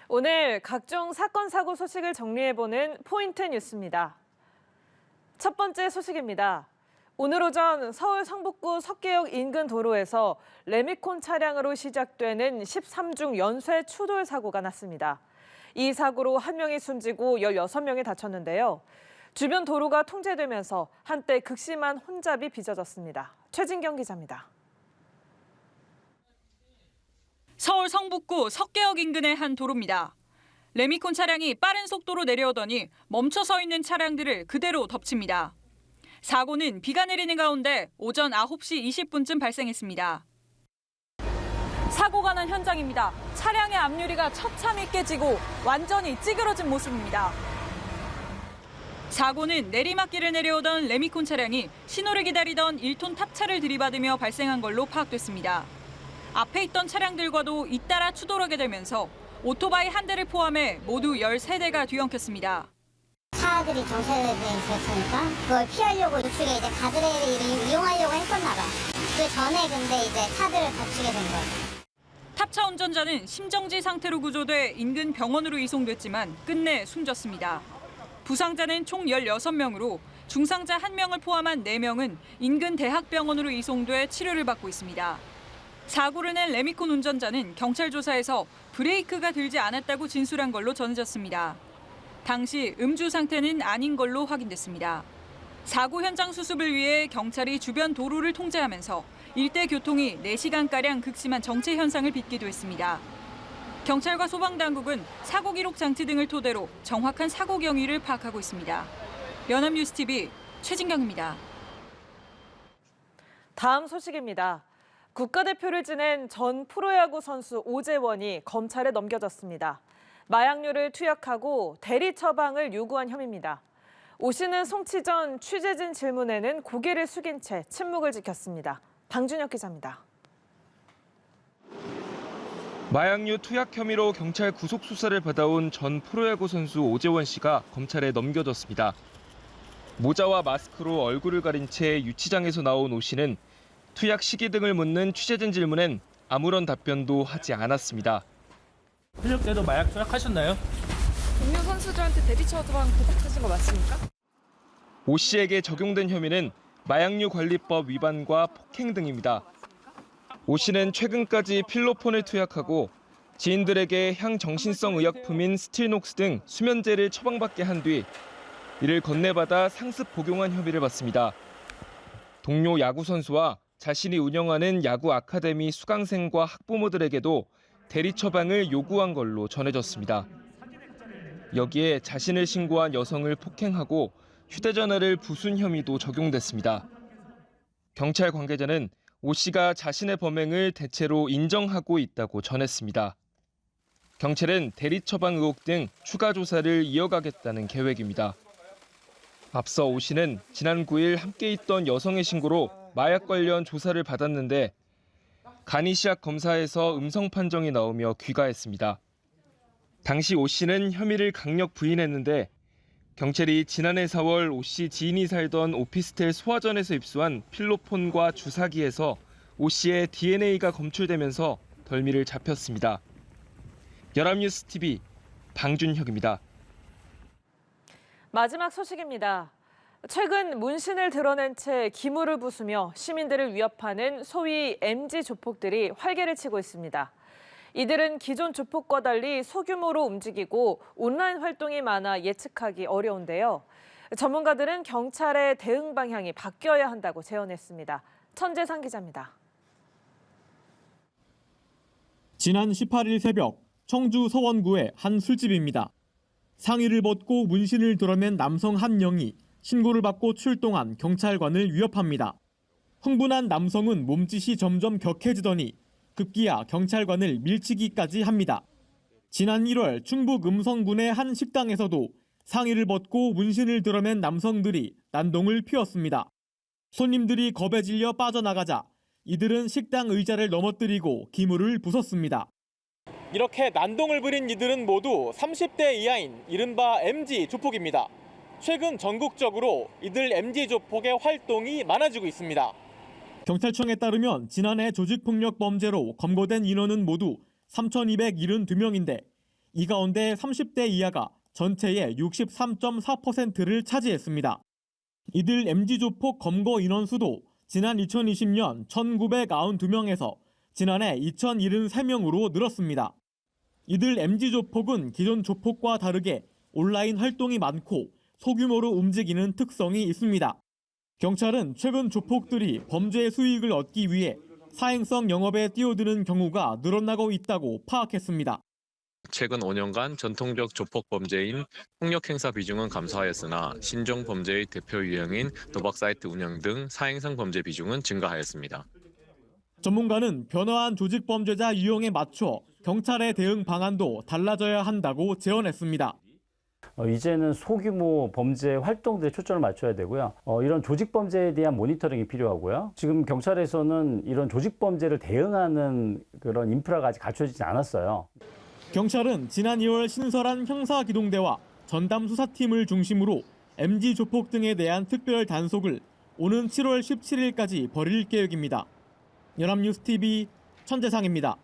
오늘 각종 사건, 사고 소식을 정리해보는 포인트 뉴스입니다. 첫 번째 소식입니다. 오늘 오전 서울 성북구 석계역 인근 도로에서 레미콘 차량으로 시작되는 13중 연쇄 추돌 사고가 났습니다. 이 사고로 1명이 숨지고 16명이 다쳤는데요. 주변 도로가 통제되면서 한때 극심한 혼잡이 빚어졌습니다. 최진경 기자입니다. 서울 성북구 석계역 인근의 한 도로입니다. 레미콘 차량이 빠른 속도로 내려오더니 멈춰 서 있는 차량들을 그대로 덮칩니다. 사고는 비가 내리는 가운데 오전 9시 20분쯤 발생했습니다. 사고가 난 현장입니다. 차량의 앞유리가 처참히 깨지고 완전히 찌그러진 모습입니다. 사고는 내리막길을 내려오던 레미콘 차량이 신호를 기다리던 1톤 탑차를 들이받으며 발생한 걸로 파악됐습니다. 앞에 있던 차량들과도 잇따라 추돌하게 되면서 오토바이 한 대를 포함해 모두 13대가 뒤엉켰습니다. 차들이 정체되어 있었으니까 그걸 피하려고 이쪽에 이제 가드레일을 이용하려고 했었나 봐. 그 전에 근데 이제 차들을 다치게 된 거예요. 탑차 운전자는 심정지 상태로 구조돼 인근 병원으로 이송됐지만 끝내 숨졌습니다. 부상자는 총 16명으로 중상자 1명을 포함한 4명은 인근 대학병원으로 이송돼 치료를 받고 있습니다. 사고를 낸 레미콘 운전자는 경찰 조사에서 브레이크가 들지 않았다고 진술한 걸로 전해졌습니다. 당시 음주 상태는 아닌 걸로 확인됐습니다. 사고 현장 수습을 위해 경찰이 주변 도로를 통제하면서 일대 교통이 4시간가량 극심한 정체 현상을 빚기도 했습니다. 경찰과 소방당국은 사고 기록 장치 등을 토대로 정확한 사고 경위를 파악하고 있습니다. 연합뉴스TV 최진경입니다. 다음 소식입니다. 국가대표를 지낸 전 프로야구 선수 오재원이 검찰에 넘겨졌습니다. 마약류를 투약하고 대리 처방을 요구한 혐의입니다. 오 씨는 송치 전 취재진 질문에는 고개를 숙인 채 침묵을 지켰습니다. 방준혁 기자입니다. 마약류 투약 혐의로 경찰 구속 수사를 받아온 전 프로야구 선수 오재원 씨가 검찰에 넘겨졌습니다. 모자와 마스크로 얼굴을 가린 채 유치장에서 나온 오 씨는 투약 시기 등을 묻는 취재진 질문엔 아무런 답변도 하지 않았습니다. 현역 때도 마약 투약하셨나요? 동료 선수들한테 대리 처방 부탁하신 거 맞습니까? 오 씨에게 적용된 혐의는 마약류 관리법 위반과 폭행 등입니다. 오 씨는 최근까지 필로폰을 투약하고 지인들에게 향정신성 의약품인 스틸녹스 등 수면제를 처방받게 한 뒤 이를 건네받아 상습 복용한 혐의를 받습니다. 동료 야구 선수와 자신이 운영하는 야구 아카데미 수강생과 학부모들에게도 대리 처방을 요구한 걸로 전해졌습니다. 여기에 자신을 신고한 여성을 폭행하고 휴대전화를 부순 혐의도 적용됐습니다. 경찰 관계자는 오 씨가 자신의 범행을 대체로 인정하고 있다고 전했습니다. 경찰은 대리 처방 의혹 등 추가 조사를 이어가겠다는 계획입니다. 앞서 오 씨는 지난 9일 함께 있던 여성의 신고로 마약 관련 조사를 받았는데 간이시약 검사에서 음성 판정이 나오며 귀가했습니다. 당시 오 씨는 혐의를 강력 부인했는데 경찰이 지난해 4월 오 씨 지인이 살던 오피스텔 소화전에서 입수한 필로폰과 주사기에서 오 씨의 DNA가 검출되면서 덜미를 잡혔습니다. 연합뉴스TV 방준혁입니다. 마지막 소식입니다. 최근 문신을 드러낸 채 기물을 부수며 시민들을 위협하는 소위 MG 조폭들이 활개를 치고 있습니다. 이들은 기존 조폭과 달리 소규모로 움직이고 온라인 활동이 많아 예측하기 어려운데요. 전문가들은 경찰의 대응 방향이 바뀌어야 한다고 제언했습니다. 천재상 기자입니다. 지난 18일 새벽 청주 서원구의 한 술집입니다. 상의를 벗고 문신을 드러낸 남성 한 명이 신고를 받고 출동한 경찰관을 위협합니다. 흥분한 남성은 몸짓이 점점 격해지더니 급기야 경찰관을 밀치기까지 합니다. 지난 1월 충북 음성군의 한 식당에서도 상의를 벗고 문신을 드러낸 남성들이 난동을 피웠습니다. 손님들이 겁에 질려 빠져나가자 이들은 식당 의자를 넘어뜨리고 기물을 부쉈습니다. 이렇게 난동을 부린 이들은 모두 30대 이하인 이른바 MG 조폭입니다. 최근 전국적으로 이들 MG 조폭의 활동이 많아지고 있습니다. 경찰청에 따르면 지난해 조직폭력 범죄로 검거된 인원은 모두 3,272명인데 이 가운데 30대 이하가 전체의 63.4%를 차지했습니다. 이들 MG 조폭 검거 인원수도 지난 2020년 1,992명에서 지난해 2,073명으로 늘었습니다. 이들 MG 조폭은 기존 조폭과 다르게 온라인 활동이 많고 소규모로 움직이는 특성이 있습니다. 경찰은 최근 조폭들이 범죄 수익을 얻기 위해 사행성 영업에 뛰어드는 경우가 늘어나고 있다고 파악했습니다. 최근 5년간 전통적 조폭 범죄인 폭력 행사 비중은 감소하였으나 신종 범죄의 대표 유형인 도박 사이트 운영 등 사행성 범죄 비중은 증가하였습니다. 전문가는 변화한 조직 범죄자 유형에 맞춰 경찰의 대응 방안도 달라져야 한다고 제언했습니다. 이제는 소규모 범죄 활동들에 초점을 맞춰야 되고요. 이런 조직 범죄에 대한 모니터링이 필요하고요. 지금 경찰에서는 이런 조직 범죄를 대응하는 그런 인프라가 아직 갖춰지지 않았어요. 경찰은 지난 2월 신설한 형사기동대와 전담 수사팀을 중심으로 MG 조폭 등에 대한 특별 단속을 오는 7월 17일까지 벌일 계획입니다. 연합뉴스TV 천재상입니다.